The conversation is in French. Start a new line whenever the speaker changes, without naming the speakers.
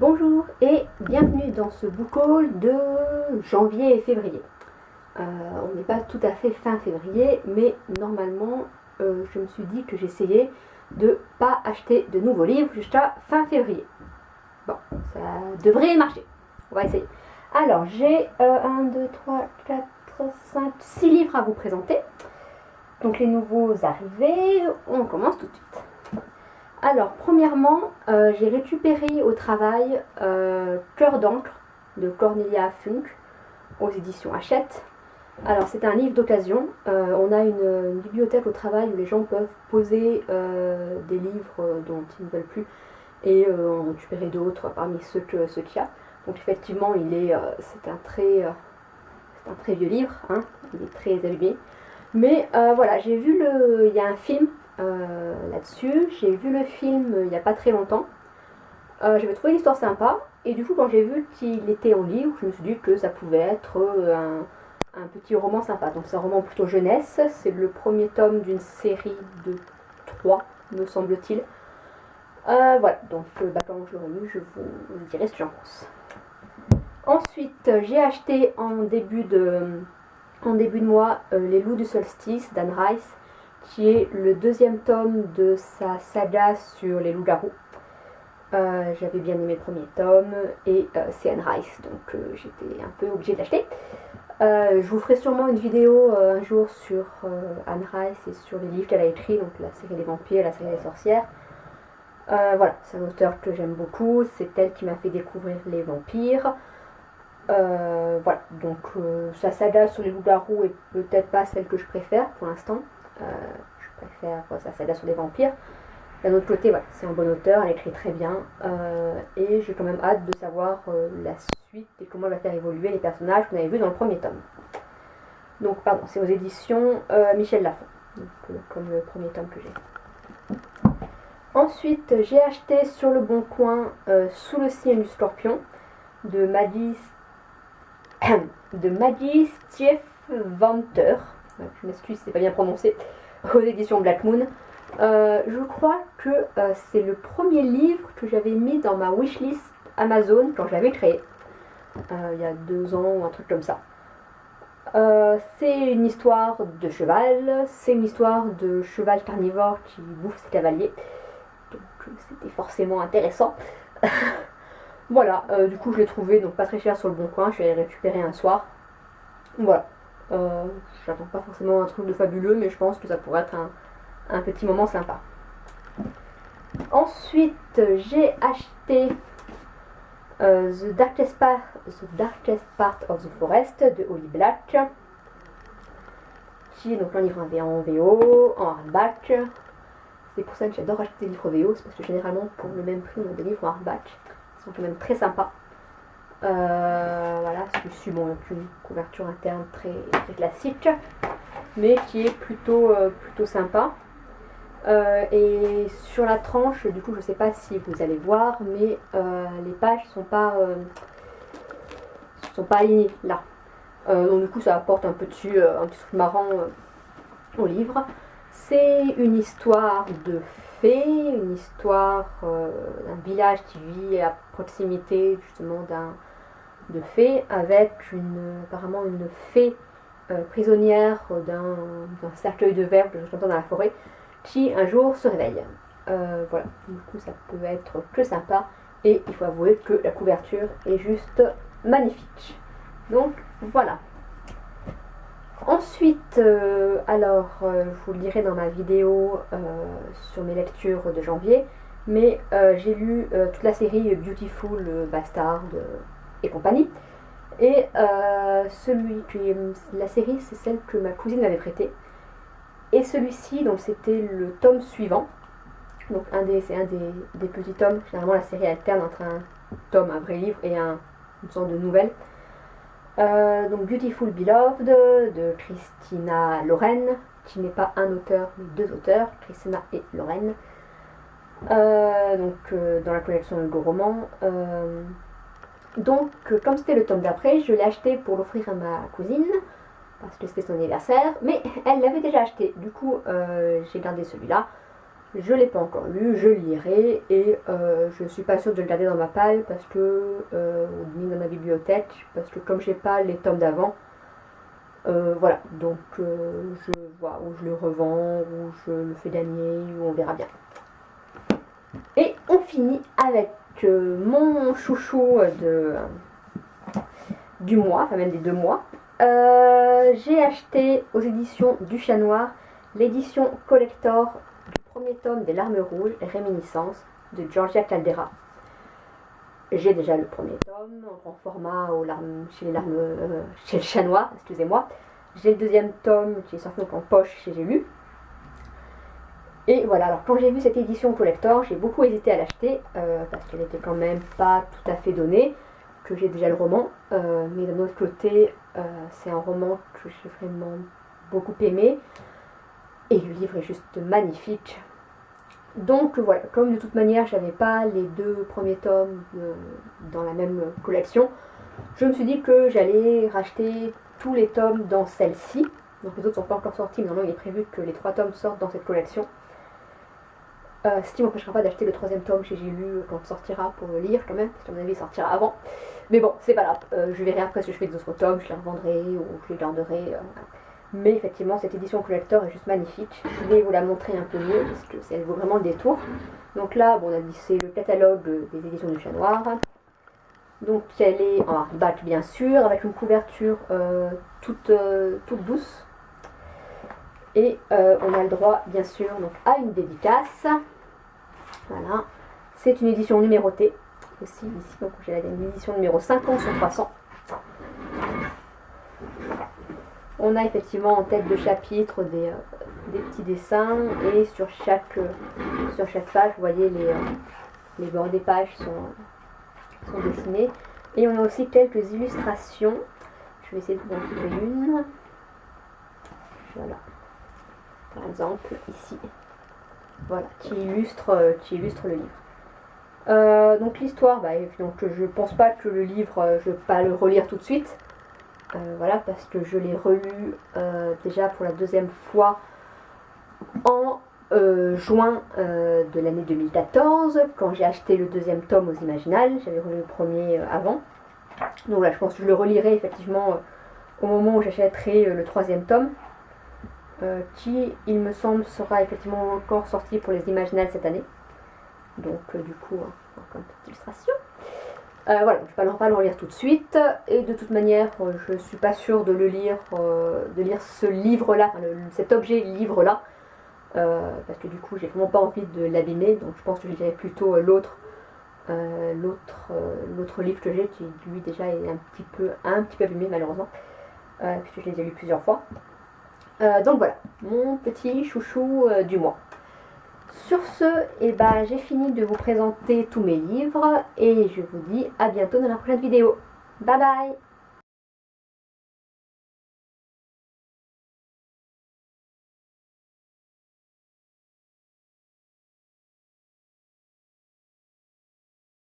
Bonjour et bienvenue dans ce book haul de janvier et février. On n'est pas tout à fait fin février, mais normalement je me suis dit que j'essayais de pas acheter de nouveaux livres jusqu'à fin février. Bon, ça devrait marcher. On va essayer. Alors j'ai 1, 2, 3, 4, 5, 6 livres à vous présenter. Donc les nouveaux arrivés, on commence tout de suite. Alors, premièrement, j'ai récupéré au travail Cœur d'encre de Cornelia Funk aux éditions Hachette. Alors, c'est un livre d'occasion. On a une bibliothèque au travail où les gens peuvent poser des livres dont ils ne veulent plus et en récupérer d'autres parmi ceux qu'il y a. Donc, effectivement, c'est un très vieux livre, hein, il est très abîmé. Mais voilà, il y a un film là-dessus. J'ai vu le film il n'y a pas très longtemps. J'avais trouvé l'histoire sympa. Et du coup, quand j'ai vu qu'il était en livre, je me suis dit que ça pouvait être un petit roman sympa. Donc c'est un roman plutôt jeunesse. C'est le premier tome d'une série de 3, me semble-t-il. Voilà, donc quand je l'aurai lu, je vous dirai ce que j'en pense. Ensuite, j'ai acheté en début de mois Les Loups du Solstice d'Anne Rice, qui est le deuxième tome de sa saga sur les loups-garous. J'avais bien aimé le premier tome et c'est Anne Rice, donc j'étais un peu obligée de l'acheter. Je vous ferai sûrement une vidéo un jour sur Anne Rice et sur les livres qu'elle a écrits, donc la série des vampires, la série des sorcières. Voilà, c'est un auteur que j'aime beaucoup, c'est elle qui m'a fait découvrir les vampires. Voilà, donc sa saga sur les loups-garous est peut-être pas celle que je préfère pour l'instant. Je préfère sa saga sur les vampires. D'un autre côté, voilà, c'est un bon auteur, elle écrit très bien. Et j'ai quand même hâte de savoir la suite et comment elle va faire évoluer les personnages qu'on avait vus dans le premier tome. Donc, pardon, c'est aux éditions Michel Lafon, donc, comme le premier tome que j'ai. Ensuite, j'ai acheté sur le Bon Coin Sous le ciel du Scorpion de Maggie Stiefvater. Je m'excuse, c'est pas bien prononcé, aux éditions Black Moon. Je crois que c'est le premier livre que j'avais mis dans ma wishlist Amazon quand je l'avais créé, il y a 2 ans ou un truc comme ça. C'est une histoire de cheval, c'est une histoire de cheval carnivore qui bouffe ses cavaliers, donc c'était forcément intéressant. Voilà, du coup je l'ai trouvé donc pas très cher sur le Bon Coin, je suis allée récupérer un soir. Voilà, j'attends pas forcément un truc de fabuleux, mais je pense que ça pourrait être un petit moment sympa. Ensuite, j'ai acheté The Darkest Part of the Forest de Holly Black, qui est donc un livre en VO, en hardback. C'est pour ça que j'adore acheter des livres VO, c'est parce que généralement pour le même prix on a des livres en hardback. Ils sont quand même très sympas. Voilà, celui-ci, bon, avec une couverture interne très classique, mais qui est plutôt sympa. Et sur la tranche, du coup, je sais pas si vous allez voir, mais les pages sont pas alignées là. Donc du coup, ça apporte un petit truc marrant au livre. C'est une histoire de fées, une histoire d'un village qui vit à proximité justement de fées, avec apparemment une fée prisonnière d'un cercueil de verre que j'entends dans la forêt, qui un jour se réveille. Voilà, du coup ça peut être que sympa, et il faut avouer que la couverture est juste magnifique. Donc voilà. Ensuite, je vous le dirai dans ma vidéo sur mes lectures de janvier, mais j'ai lu toute la série Beautiful Bastard et compagnie. Et la série, c'est celle que ma cousine m'avait prêtée. Et celui-ci, donc c'était le tome suivant. Donc c'est un des petits tomes. Généralement, la série alterne entre un tome, un vrai livre, et une sorte de nouvelle. Donc Beautiful Beloved de Christina Loren, qui n'est pas un auteur mais 2 auteurs, Christina et Loren. Dans la collection Hugo Roman. Donc comme c'était le tome d'après, je l'ai acheté pour l'offrir à ma cousine parce que c'était son anniversaire, mais elle l'avait déjà acheté. Du coup j'ai gardé celui-là. Je ne l'ai pas encore lu, je le lirai et je ne suis pas sûre de le garder dans ma palle parce que, ni dans ma bibliothèque, parce que comme j'ai pas les tomes d'avant, voilà, donc je vois où je le revends, où je le fais gagner, ou on verra bien. Et on finit avec mon chouchou du mois, enfin même des 2 mois. J'ai acheté aux éditions du Chat Noir l'édition collector du premier tome des Larmes Rouges, Réminiscences, de Georgia Caldera. J'ai déjà le premier tome en grand format chez le Chat Noir, excusez-moi. J'ai le deuxième tome qui est sorti donc en poche chez J'ai lu. Et voilà, alors quand j'ai vu cette édition collector, j'ai beaucoup hésité à l'acheter parce qu'elle n'était quand même pas tout à fait donnée, que j'ai déjà le roman, mais d'un autre côté, c'est un roman que j'ai vraiment beaucoup aimé et le livre est juste magnifique. Donc voilà, comme de toute manière j'avais pas les 2 premiers tomes dans la même collection, je me suis dit que j'allais racheter tous les tomes dans celle-ci. Donc les autres sont pas encore sortis, mais normalement il est prévu que les 3 tomes sortent dans cette collection. Ce qui m'empêchera pas d'acheter le 3e tome chez J'ai lu quand il sortira pour le lire quand même, parce qu'à mon avis il sortira avant. Mais bon, c'est pas grave, je verrai après ce que je fais des autres tomes, je les revendrai ou je les garderai. Mais effectivement, cette édition collector est juste magnifique. Je vais vous la montrer un peu mieux parce que elle vaut vraiment le détour. Donc là, bon, on a dit c'est le catalogue des éditions du Chat Noir. Donc elle est en hardback bien sûr, avec une couverture toute douce. Et on a le droit bien sûr donc, à une dédicace. Voilà. C'est une édition numérotée aussi ici. Donc j'ai une édition numéro 50 sur 300. On a effectivement en tête de chapitre des petits dessins et sur chaque page, vous voyez les bords des pages sont dessinés. Et on a aussi quelques illustrations. Je vais essayer de vous en trouver une. Voilà. Par exemple, ici. Voilà, qui illustre le livre. Donc l'histoire, donc je pense pas que le livre, je vais pas le relire tout de suite. Voilà, parce que je l'ai relu déjà pour la 2e fois en juin de l'année 2014, quand j'ai acheté le 2e tome aux Imaginales. J'avais relu le premier avant. Donc voilà, je pense que je le relirai effectivement au moment où j'achèterai le 3e tome, qui, il me semble, sera effectivement encore sorti pour les Imaginales cette année. Donc du coup, encore une petite illustration. Voilà, je ne vais pas le relire tout de suite, et de toute manière, je ne suis pas sûre de lire ce livre-là, cet objet livre-là, parce que du coup, j'ai vraiment pas envie de l'abîmer, donc je pense que je lirai plutôt l'autre livre que j'ai, qui lui déjà est un petit peu abîmé malheureusement, puisque je l'ai déjà lu plusieurs fois. Donc voilà, mon petit chouchou du mois. Sur ce, j'ai fini de vous présenter tous mes livres et je vous dis à bientôt dans la prochaine vidéo. Bye bye!